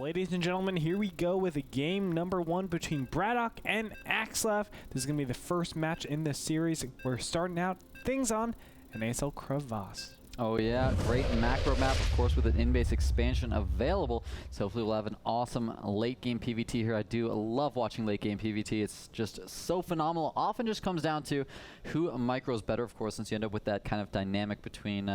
Ladies and gentlemen, here we go with a game number 1 between Bratok and Axslav. This is going to be the first match in this series. We're starting out things on NASL Crevasse. Oh yeah, great macro map, of course, with an in-base expansion available. So hopefully we'll have an awesome late-game PvT here. I do love watching late-game PvT. It's just so phenomenal. Often just comes down to who micros better, of course, since you end up with that kind of dynamic between,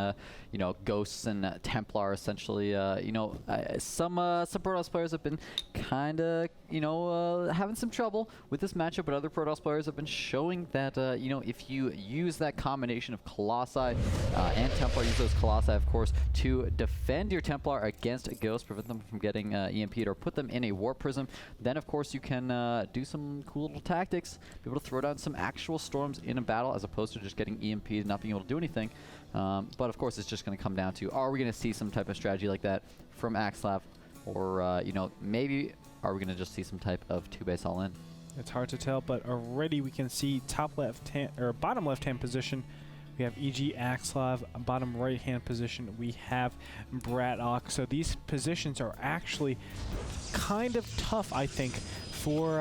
you know, Ghosts and Templar, essentially. You know, some Protoss players have been kind of, you know, having some trouble with this matchup, but other Protoss players have been showing that, you know, if you use that combination of Colossi and Templar, use those Colossi, of course, to defend your Templar against Ghosts, prevent them from getting EMP'd, or put them in a Warp Prism, then, of course, you can do some cool little tactics, be able to throw down some actual storms in a battle, as opposed to just getting EMP'd and not being able to do anything. But, of course, it's just going to come down to, are we going to see some type of strategy like that from Axslav? Or, you know, maybe are we going to just see some type of 2-base all-in? It's hard to tell, but already we can see top left-hand, or bottom left-hand position. We have EG Axslav, bottom right-hand position. We have Bratok. So these positions are actually kind of tough, I think, for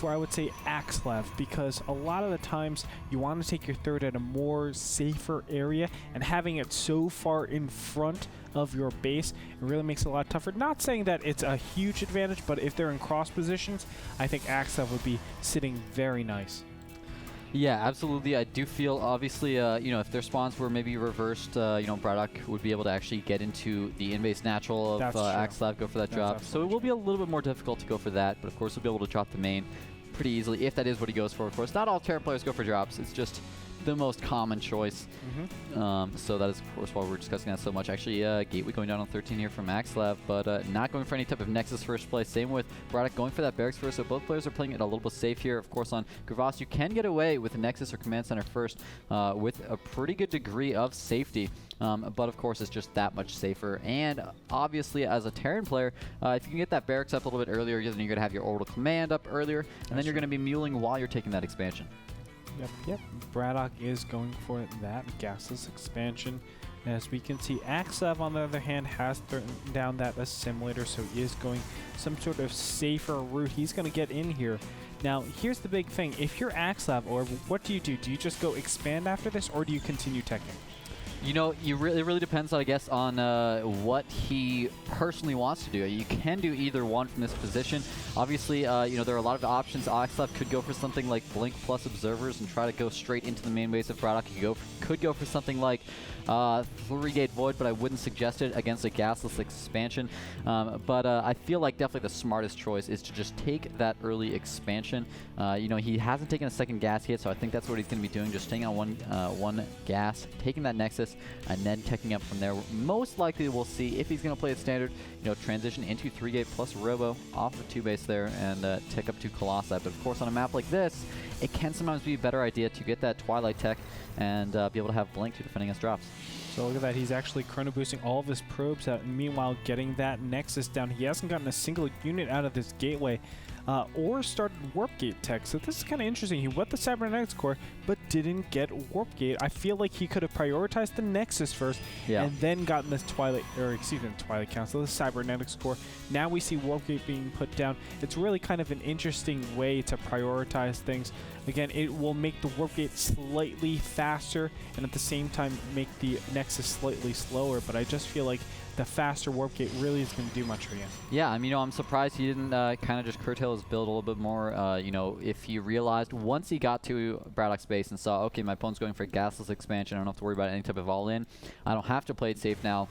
I would say Axslav, because a lot of the times you want to take your third at a more safer area, and having it so far in front of your base, it really makes it a lot tougher. Not saying that it's a huge advantage, but if they're in cross positions, I think Axslav would be sitting very nice. Yeah, absolutely. I do feel, obviously, you know, if their spawns were maybe reversed, you know, Bratok would be able to actually get into the in-base natural of Axslav, go for that drop. So it will be a little bit more difficult to go for that, but of course we'll be able to drop the main pretty easily, if that is what he goes for, of course. Not all Terran players go for drops. It's just the most common choice. So that is, of course, why we're discussing that so much. Actually, Gateway going down on 13 here from Axslav, but not going for any type of Nexus first play. Same with Bratok going for that Barracks first, so both players are playing it a little bit safe here. Of course, on Crevasse, you can get away with a Nexus or Command Center first with a pretty good degree of safety. But of course, it's just that much safer. And obviously, as a Terran player, if you can get that Barracks up a little bit earlier, then you're going to have your Orbital Command up earlier, and then you're going to be muling while you're taking that expansion. Yep. Bratok is going for that gasless expansion. As we can see, Axslav, on the other hand, has thrown down that assimilator, so he is going some sort of safer route. He's going to get in here. Now, here's the big thing. If you're Axslav, or what do? Do you just go expand after this, or do you continue teching? You know, it really depends, I guess, on what he personally wants to do. You can do either one from this position. Obviously, you know, there are a lot of options. Axslav could go for something like Blink plus Observers and try to go straight into the main base of Bratok. He could go for something like 3-gate Void, but I wouldn't suggest it against a gasless expansion. But I feel like definitely the smartest choice is to just take that early expansion. You know, he hasn't taken a second gas yet, so I think that's what he's going to be doing, just staying on one gas, taking that Nexus, and then teching up from there. Most likely we'll see, if he's going to play it standard, you know, transition into 3-gate plus Robo off the 2-base there and tech up to Colossi. But of course, on a map like this, it can sometimes be a better idea to get that Twilight tech and be able to have Blink to defending against drops. So look at that, he's actually chrono boosting all of his probes out, and meanwhile getting that Nexus down. He hasn't gotten a single unit out of this gateway or started Warp Gate tech. So this is kind of interesting. He went the Cybernetics core, but didn't get Warp Gate. I feel like he could have prioritized the Nexus first, and then gotten this Twilight Council, the Cybernetics core. Now we see Warp Gate being put down. It's really kind of an interesting way to prioritize things. Again, it will make the Warp Gate slightly faster, and at the same time make the Nexus slightly slower, but I just feel like the faster Warp Gate really is going to do much for you. Yeah, I mean, you know, I'm surprised he didn't kind of just curtail his build a little bit more. You know, if he realized once he got to Bradok's base and saw, okay, my opponent's going for a gasless expansion, I don't have to worry about any type of all-in. I don't have to play it safe now.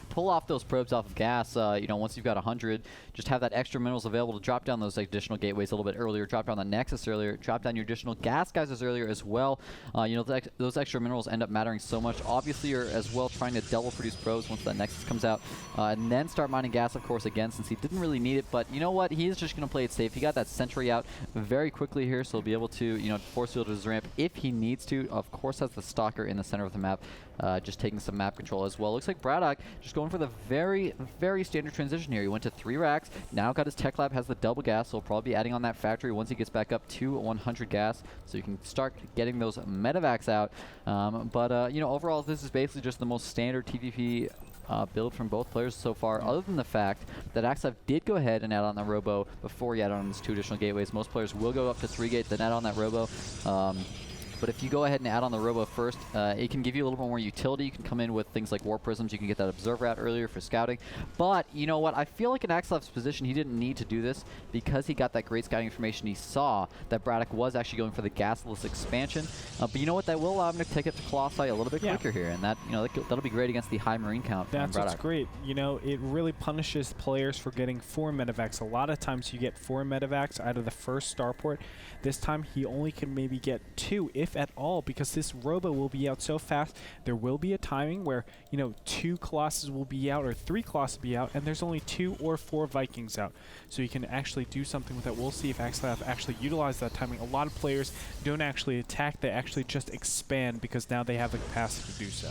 Pull off those probes off of gas, you know, once you've got 100, just have that extra minerals available to drop down those additional gateways a little bit earlier, drop down the Nexus earlier, drop down your additional gas geysers earlier as well. You know, those extra minerals end up mattering so much. Obviously, you're as well trying to double produce probes once that Nexus comes out, and then start mining gas, of course, again, since he didn't really need it. But you know what? He is just going to play it safe. He got that Sentry out very quickly here, so he'll be able to, you know, force field his ramp if he needs to. Of course, has the Stalker in the center of the map, just taking some map control as well. Looks like Bratok just going for the very standard transition here. He went to 3 racks, now got his Tech Lab, has the double gas, so he'll probably be adding on that factory once he gets back up to 100 gas, so you can start getting those medevacs out. But you know, overall, this is basically just the most standard TVP build from both players so far, other than the fact that Axslav did go ahead and add on the Robo before he added on his 2 additional gateways. Most players will go up to 3 gate, then add on that Robo. But if you go ahead and add on the Robo first, it can give you a little bit more utility. You can come in with things like Warp Prisms. You can get that Observer out earlier for scouting. But you know what? I feel like in Axslav's position, he didn't need to do this because he got that great scouting information. He saw that Bratok was actually going for the gasless expansion. But you know what? That will allow him to take it to Colossi a little bit quicker here. And that, that'll be great against the high Marine count from Bratok. That's what's great. You know, it really punishes players for getting 4 medevacs. A lot of times you get 4 medevacs out of the first starport. This time he only can maybe get 2, if at all, because this Robo will be out so fast. There will be a timing where, 2 Colossus will be out or 3 Colossus will be out, and there's only 2 or 4 Vikings out. So you can actually do something with that. We'll see if Axslav actually utilizes that timing. A lot of players don't actually attack. They actually just expand because now they have the capacity to do so.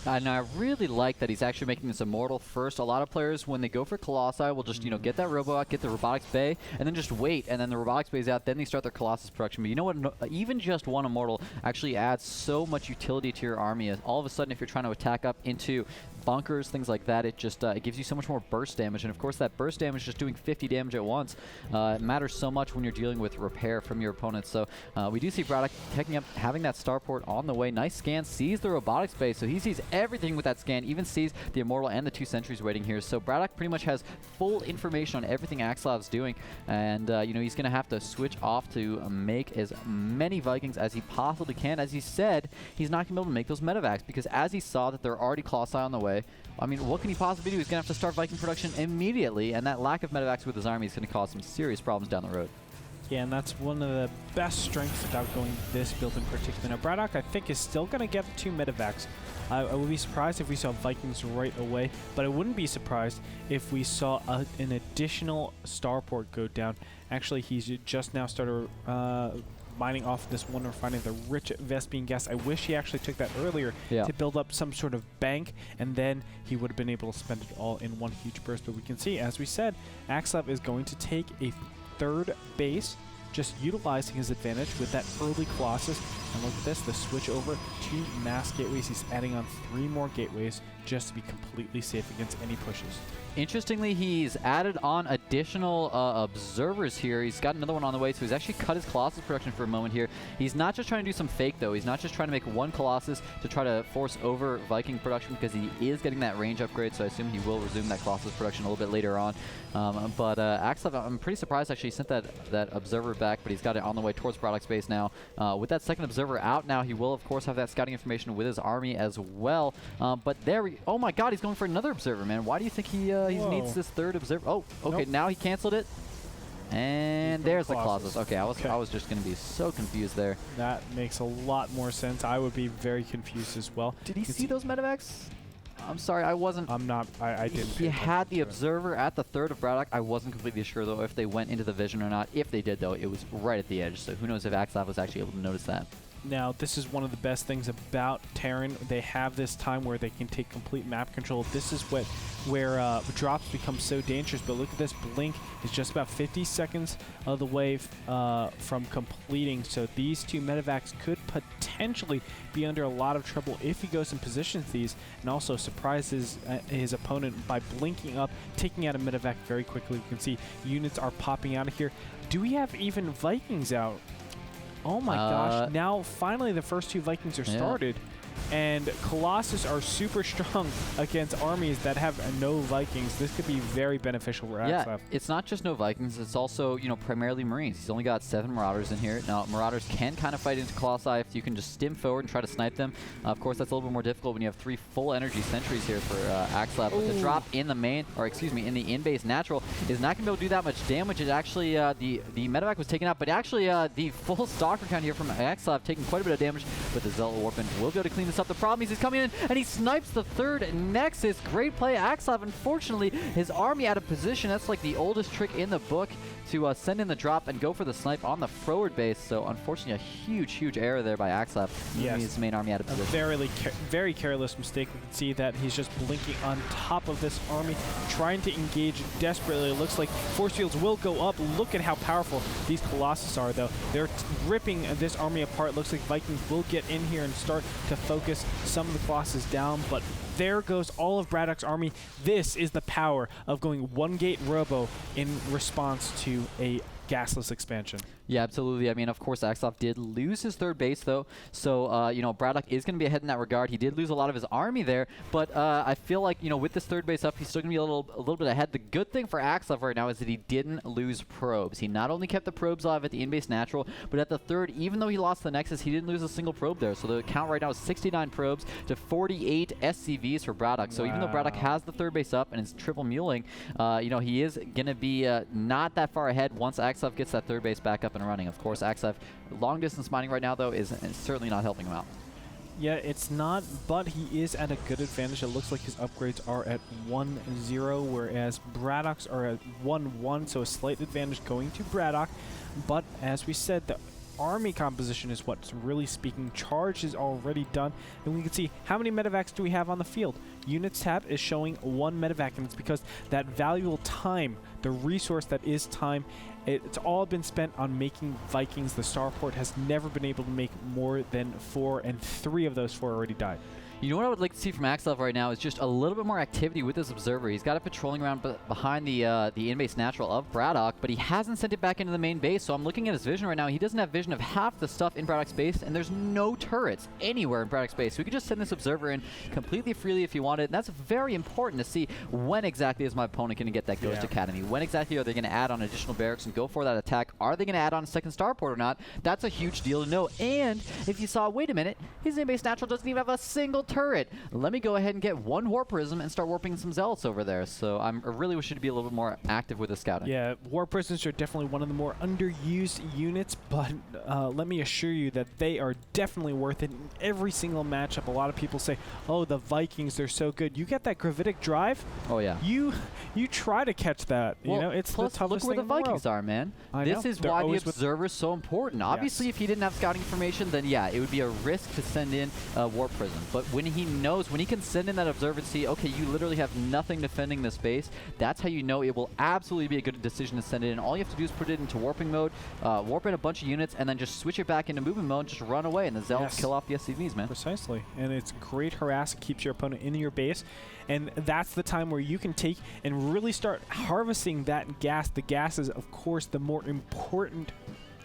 And I really like that he's actually making this Immortal first. A lot of players, when they go for Colossi, will just, get that Robo out, get the Robotics Bay, and then just wait, and then the Robotics Bay's out, then they start their Colossus production. But you know what? Even just 1 Immortal actually adds so much utility to your army. All of a sudden, if you're trying to attack up into bunkers, things like that, it just it gives you so much more burst damage. And of course, that burst damage, just doing 50 damage at once, it matters so much when you're dealing with repair from your opponents. So we do see Bratok taking up, having that starport on the way. Nice scan, sees the Robotics Bay, so he sees everything with that scan, even sees the Immortal and the 2 sentries waiting here. So Bratok pretty much has full information on everything Axslav's doing, and he's going to have to switch off to make as many Vikings as he possibly can. As he said, he's not going to be able to make those medevacs because as he saw that there are already Colossi on the way, I mean, what can he possibly do? He's going to have to start Viking production immediately, and that lack of medevacs with his army is going to cause some serious problems down the road. Yeah, and that's one of the best strengths about going this build in particular. Now, Bratok, I think, is still going to get the 2 medevacs. I would be surprised if we saw Vikings right away, but I wouldn't be surprised if we saw an additional starport go down. Actually, he's just now started mining off this one refinery, the rich Vespian gas. I wish he actually took that earlier to build up some sort of bank, and then he would have been able to spend it all in one huge burst. But we can see, as we said, Axslav is going to take a 3rd base, just utilizing his advantage with that early Colossus. And look at this, the switch over to mass gateways. He's adding on 3 more gateways just to be completely safe against any pushes. Interestingly, he's added on additional observers here. He's got another one on the way, so he's actually cut his Colossus production for a moment here. He's not just trying to do some fake, though. He's not just trying to make 1 Colossus to try to force over Viking production, because he is getting that range upgrade, so I assume he will resume that Colossus production a little bit later on. But Axslav, I'm pretty surprised, actually, he sent that observer back, but he's got it on the way towards Bratok Space now. With that 2nd observer out now, he will, of course, have that scouting information with his army as well. But there we... Oh, my God, he's going for another observer, man. Why do you think he needs this 3rd observer? Oh, okay, nope. Now he canceled it. And there's the Colossus. Okay, I was just going to be so confused there. That makes a lot more sense. I would be very confused as well. Did he see those medevacs? I'm sorry, I wasn't. I'm not. I didn't. He had the observer at the 3rd of Bratok. I wasn't completely sure, though, if they went into the vision or not. If they did, though, it was right at the edge. So who knows if Axslav was actually able to notice that. Now, this is one of the best things about Terran. They have this time where they can take complete map control. This is where drops become so dangerous. But look at this. Blink is just about 50 seconds of the way from completing. So these 2 medevacs could potentially be under a lot of trouble if he goes and positions these, and also surprises his opponent by blinking up, taking out a medevac very quickly. You can see units are popping out of here. Do we have even Vikings out? Oh my gosh, now finally the first 2 Vikings are started. And Colossus are super strong against armies that have no Vikings. This could be very beneficial for Axslav. Yeah, it's not just no Vikings. It's also, primarily Marines. He's only got 7 Marauders in here. Now, Marauders can kind of fight into Colossi if you can just stim forward and try to snipe them. Of course, that's a little bit more difficult when you have 3 full energy sentries here for Axslav. But the drop in the main, or excuse me, in the in-base natural is not going to be able to do that much damage. It actually, the medevac was taken out, but actually the full stalker count here from Axslav taking quite a bit of damage, but the Zealot Warpin will be able to clean this up. The problem is he's coming in and he snipes the 3rd Nexus. Great play, Axslav. Unfortunately, his army out of position. That's like the oldest trick in the book to send in the drop and go for the snipe on the forward base. So unfortunately, a huge error there by Axslav. Yes. His main army out of position. A very careless mistake. We can see that he's just blinking on top of this army, trying to engage desperately. It looks like force fields will go up. Look at how powerful these Colossus are, though. They're ripping this army apart. Looks like Vikings will get in here and start to focus focus some of the Colossus down, but there goes all of Bradok's army. This is the power of going one gate robo in response to a gasless expansion. Yeah, absolutely. I mean, of course, Axslav did lose his third base, though. So, you know, Bratok is going to be ahead in that regard. He did lose a lot of his army there, but I feel like, you know, with this third base up, he's still going to be a little bit ahead. The good thing for Axslav right now is that he didn't lose probes. He not only kept the probes alive at the in-base natural, but at the third, even though he lost the Nexus, he didn't lose a single probe there. So the count right now is 69 probes to 48 SCVs for Bratok. So even though Bratok has the third base up and is triple muling, you know, he is going to be not that far ahead once Axslav gets that third base back up and running. Of course, Axslav long distance mining right now, though, is certainly not helping him out. Yeah, it's not, but he is at a good advantage. It looks like his upgrades are at 1-0, whereas Bradok's are at 1-1, so a slight advantage going to Bratok. But as we said, the army composition is what's really speaking. Charge is already done, and we can see how many medevacs do we have on the field. Units tab is showing 1 medevac, and it's because that valuable time, the resource that is time, it's all been spent on making Vikings. The starport has never been able to make more than 4, and 3 of those 4 already died. You know what I would like to see from Axslav right now is just a little bit more activity with this observer. He's got it patrolling around behind the in-base natural of Bratok, but he hasn't sent it back into the main base. So I'm looking at his vision right now. He doesn't have vision of half the stuff in Bradok's base, and there's no turrets anywhere in Bradok's base. So we could just send this observer in completely freely if you wanted. And that's very important to see when exactly is my opponent going to get that Ghost Academy. When exactly are they going to add on additional barracks and go for that attack? Are they going to add on a second starport or not? That's a huge deal to know. And if you saw, wait a minute, his in-base natural doesn't even have a single turret. Let me go ahead and get 1 Warp Prism and start warping some Zealots over there. So I really wish you to be a little bit more active with the scouting. Yeah, Warp Prisms are definitely one of the more underused units, but let me assure you that they are definitely worth it in every single matchup. A lot of people say, oh, the Vikings, they're so good. You get that gravitic drive. Oh, yeah. You try to catch that. Well, you know, it's plus, the toughest look where thing the in Vikings world. are, man. This is They're why the always observer is so important. Obviously, if he didn't have scouting information, then yeah, it would be a risk to send in Warp Prism. But when he knows, when he can send in that observer and see, okay, you literally have nothing defending this base, that's how you know it will absolutely be a good decision to send it in. All you have to do is put it into warping mode, warp in a bunch of units, and then just switch it back into movement mode and just run away, and the Zealots kill off the SCVs, man. Precisely. And it's great harass. It keeps your opponent in your base. And that's the time where you can take and really start harvesting that gas. The gas is, of course, the more important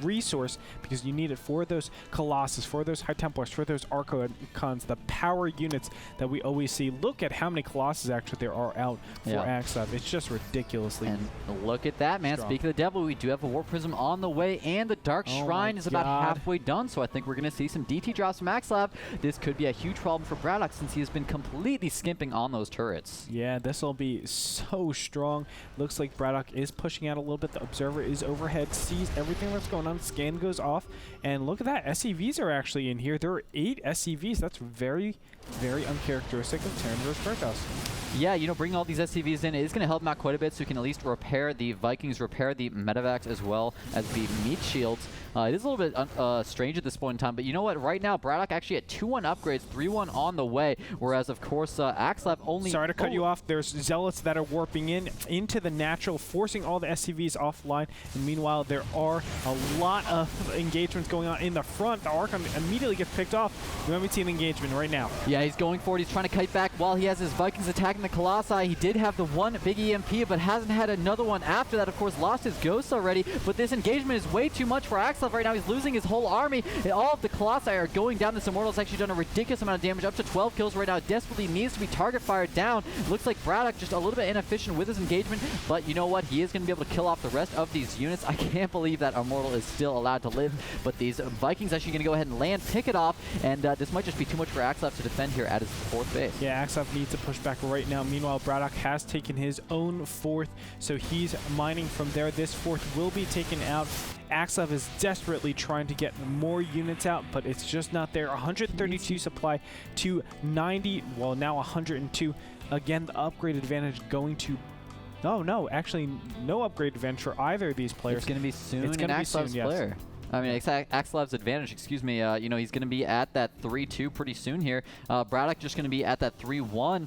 resource because you need it for those Colossus, for those High Templars, for those Archons, the power units that we always see. Look at how many Colossus actually there are out for Axslav. It's just ridiculously And look at that, man. strong. Speaking of the devil, we do have a Warp Prism on the way, and the Dark Shrine is about halfway done, so I think we're going to see some DT drops from Axslav. This could be a huge problem for Bratok since he has been completely skimping on those turrets. Yeah, this will be so strong. Looks like Bratok is pushing out a little bit. The observer is overhead, sees everything that's going on. Scan goes off, and look at that. SCVs are actually in here. There are 8 SCVs. That's very, very uncharacteristic of Terran vs. Kratos. Yeah, you know, bringing all these SCVs in is going to help him out quite a bit, so he can at least repair the Vikings, repair the medevacs as well as the meat shields. It is a little bit strange at this point in time, but you know what? Right now, Bratok actually at 2-1 upgrades, 3-1 on the way, whereas, of course, Axslav only... Sorry to cut you off. There's Zealots that are warping into the natural, forcing all the SCVs offline, and meanwhile, there are a lot of engagements going on in the front. The Archon immediately gets picked off. You want me to see an engagement right now? Yeah, he's going for it. He's trying to kite back while he has his Vikings attacking the Colossi. He did have the one big EMP, but hasn't had another one after that. Of course, lost his Ghosts already, but this engagement is way too much for Axslav right now. He's losing his whole army. All of the Colossi are going down. This Immortal's actually done a ridiculous amount of damage, up to 12 kills right now. Desperately needs to be target fired down. Looks like Bratok just a little bit inefficient with his engagement, but you know what? He is going to be able to kill off the rest of these units. I can't believe that Immortal is still allowed to live, but these Vikings actually going to go ahead and land, pick it off, and this might just be too much for Axslav to defend here at his 4th base. Yeah, Axslav needs to push back right now. Meanwhile, Bratok has taken his own 4th, so he's mining from there. This 4th will be taken out. Axslav is desperately trying to get more units out, but it's just not there. 132 supply to 90, well, now 102. Again, the upgrade advantage going to... No, actually, no upgrade advantage for either of these players. It's going to be soon it's in Axslav's player. I mean, Axslav's advantage, excuse me, you know, he's going to be at that 3-2 pretty soon here. Bratok just going to be at that 3-1.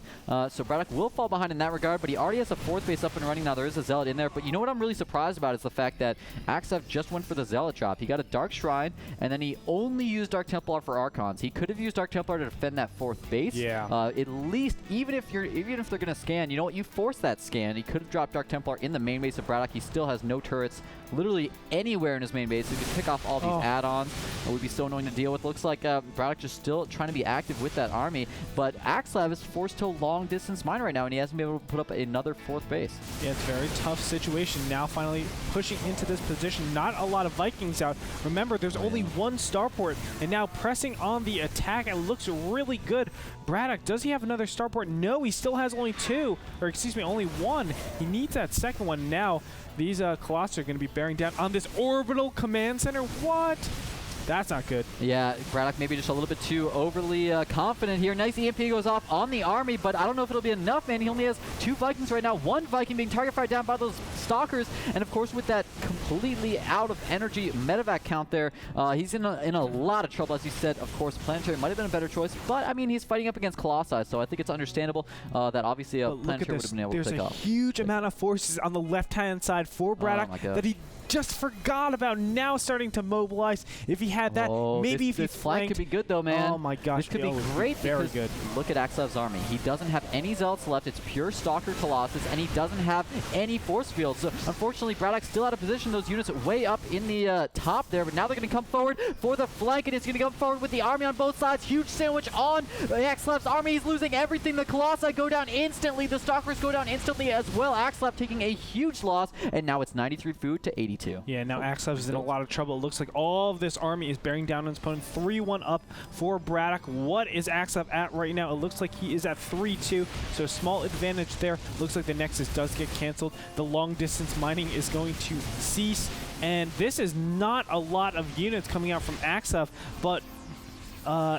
So Bratok will fall behind in that regard, but he already has a 4th base up and running. Now, there is a Zealot in there, but you know what I'm really surprised about is the fact that Axslav just went for the Zealot drop. He got a Dark Shrine, and then he only used Dark Templar for Archons. He could have used Dark Templar to defend that 4th base. Yeah. At least, even if they're going to scan, you know what, you force that scan. He could have dropped Dark Templar in the main base of Bratok. He still has no turrets literally anywhere in his main base. So he could pick off all these add-ons. It would be so annoying to deal with. Looks like Bratok just still trying to be active with that army, but Axslav is forced to long-distance mine right now, and he hasn't been able to put up another 4th base. Yeah, it's a very tough situation. Now finally pushing into this position. Not a lot of Vikings out. Remember, there's only 1 starport, and now pressing on the attack. It looks really good. Bratok, does he have another starport? No, he still has only 2, or excuse me, only 1. He needs that second one now. These Colossus are going to be bearing down on this orbital command center. What? That's not good. Yeah, Bratok maybe just a little bit too overly confident here. Nice EMP goes off on the army, but I don't know if it'll be enough, man. He only has 2 Vikings right now. 1 Viking being target fired down by those Stalkers, and of course with that completely out of energy medevac count there, he's in a lot of trouble. As you said, of course, Planetary might have been a better choice, but I mean, he's fighting up against Colossi, so I think it's understandable that obviously Planetary would have been able to pick up. There's a huge amount of forces on the left-hand side for Bratok that he just forgot about, now starting to mobilize. If he had that, maybe if he this flank could be good though, man. Oh my gosh, this could be great. Very good. Look at Axslav's army. He doesn't have any Zealots left. It's pure Stalker Colossus, and he doesn't have any force fields. So unfortunately, Bradok's still out of position. Those units way up in the top there, but now they're going to come forward for the flank, and it's going to come forward with the army on both sides. Huge sandwich on Axslav's army. He's losing everything. The Colossi go down instantly. The Stalkers go down instantly as well. Axslav taking a huge loss, and now it's 93 food to 82. Yeah, now Axslav is in a lot of trouble. It looks like all of this army is bearing down on his opponent. 3-1 up for Bratok. What is Axslav at right now? It looks like he is at 3-2, so small advantage there. Looks like the Nexus does get canceled. The long distance mining is going to cease, and this is not a lot of units coming out from Axslav, but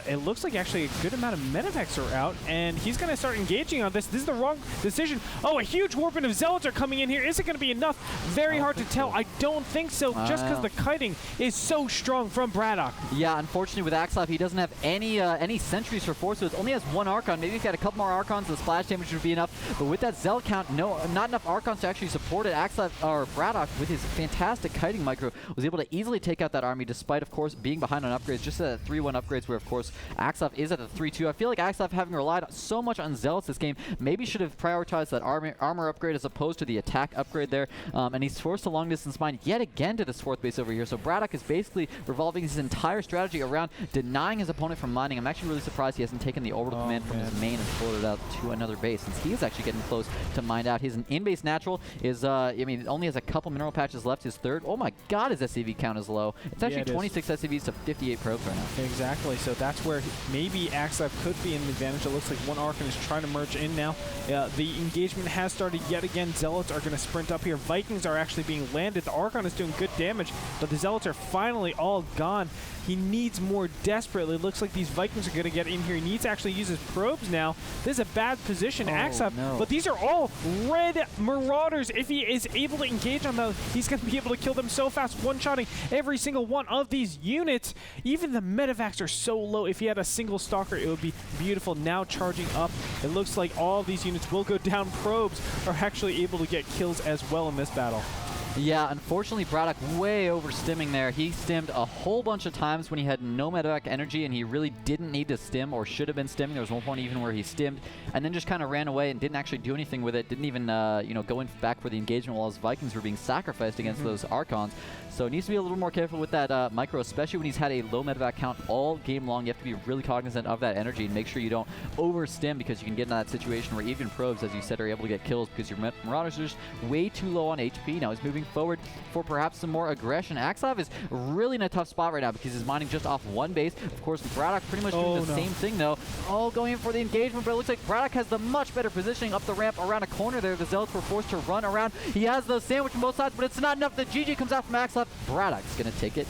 it looks like actually a good amount of medevacs are out, and he's going to start engaging on this. This is the wrong decision. Oh, a huge warping of Zealots are coming in here. Is it going to be enough? Very hard to tell. I don't think so, just because the kiting is so strong from Bratok. Yeah, unfortunately with Axslav, he doesn't have any sentries for force, so it only has 1 Archon. Maybe if he had a couple more Archons, the splash damage would be enough. But with that Zealot count, not enough Archons to actually support it. Axslav, or Bratok, with his fantastic kiting micro, was able to easily take out that army, despite, of course, being behind on upgrades. Just at 3-1 upgrades, where, of course, Axslav is at the 3-2. I feel like Axslav, having relied so much on Zealots this game, maybe should have prioritized that armor upgrade as opposed to the attack upgrade there. And he's forced to long distance mine yet again to this 4th base over here. So Bratok is basically revolving his entire strategy around denying his opponent from mining. I'm actually really surprised he hasn't taken the orbital command from his main and floated out to another base, since he is actually getting close to mined out. His in-base natural is, I mean, only has a couple mineral patches left. His 3rd. Oh my god, his SCV count is low. It's actually 26 SCVs to 58 probes right now. Exactly, so that's where maybe Axslav could be in advantage. It looks like 1 Archon is trying to merge in now. The engagement has started yet again. Zealots are going to sprint up here. Vikings are actually being landed. The Archon is doing good damage, but the Zealots are finally all gone. He needs more desperately. It looks like these Vikings are going to get in here. He needs to actually use his probes now. This is a bad position, Axslav. No. But these are all red Marauders. If he is able to engage on those, he's going to be able to kill them so fast, one-shotting every single one of these units. Even the medevacs are so low. If he had a single Stalker, it would be beautiful. Now charging up. It looks like all of these units will go down. Probes are actually able to get kills as well in this battle. Yeah, unfortunately, Bratok way over-stimming there. He stimmed a whole bunch of times when he had no medevac energy, and he really didn't need to stim, or should have been stimming. There was one point even where he stimmed, and then just kind of ran away and didn't actually do anything with it. Didn't even, you know, go in back for the engagement while his Vikings were being sacrificed against those Archons. So he needs to be a little more careful with that micro, especially when he's had a low medevac count all game long. You have to be really cognizant of that energy and make sure you don't over-stim, because you can get in that situation where even probes, as you said, are able to get kills because your Marauders are just way too low on HP. Now he's moving forward for perhaps some more aggression. Axslav is really in a tough spot right now because he's mining just off 1 base. Of course, Bratok pretty much doing the same thing, though. All going in for the engagement, but it looks like Bratok has the much better positioning up the ramp around a corner there. The Zealots were forced to run around. He has the sandwich on both sides, but it's not enough. The GG comes out from Axslav. Bradok's going to take it.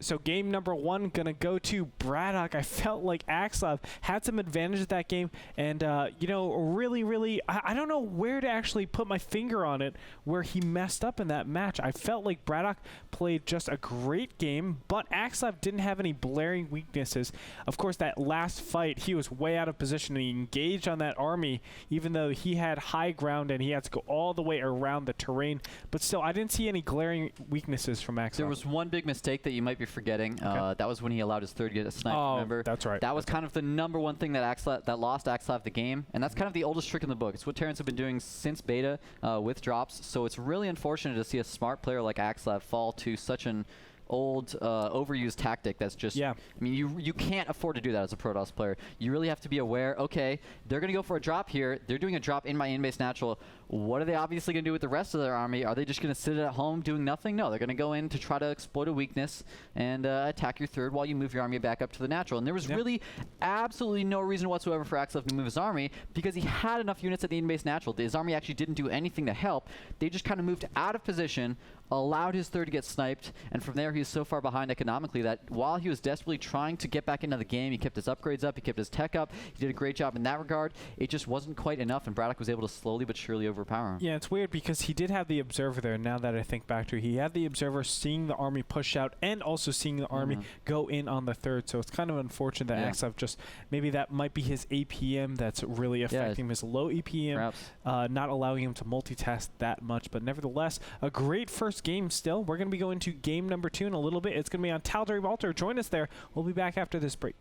So game number 1 gonna go to Bratok. I felt like Axslav had some advantage of that game, and you know, really, I don't know where to actually put my finger on it where he messed up in that match. I felt like Bratok played just a great game, but Axslav didn't have any blaring weaknesses. Of course, that last fight, he was way out of position, and he engaged on that army, even though he had high ground and he had to go all the way around the terrain. But still, I didn't see any glaring weaknesses from Axslav. There was one big mistake that you might be forgetting. Okay. That was when he allowed his third to get a snipe, Oh, remember? that's right. That was kind of the number one thing that lost Axslav the game, and that's kind of the oldest trick in the book. It's what Terrans have been doing since beta with drops, so it's really unfortunate to see a smart player like Axslav fall to such an old, overused tactic that's just, yeah. I mean, you can't afford to do that as a Protoss player. You really have to be aware, okay, they're going to go for a drop here. They're doing a drop in my in-base natural. What are they obviously going to do with the rest of their army? Are they just going to sit at home doing nothing? No, they're going to go in to try to exploit a weakness and attack your third while you move your army back up to the natural. And there was really absolutely no reason whatsoever for Axslav to move his army because he had enough units at the in-base natural. His army actually didn't do anything to help. They just kind of moved out of position, allowed his third to get sniped, and from there he was so far behind economically that while he was desperately trying to get back into the game, he kept his upgrades up, he kept his tech up, he did a great job in that regard. It just wasn't quite enough, and Bratok was able to slowly but surely overpower him. Yeah, it's weird because he did have the observer there. Now that I think back to it, he had the observer seeing the army push out and also seeing the army go in on the third. So it's kind of unfortunate that Axslav just, maybe that might be his APM that's really affecting his low EPM, not allowing him to multitask that much. But nevertheless, a great first game still. We're going to be going to game number 2 in a little bit. It's going to be on Tal Gibraltar. Join us there. We'll be back after this break.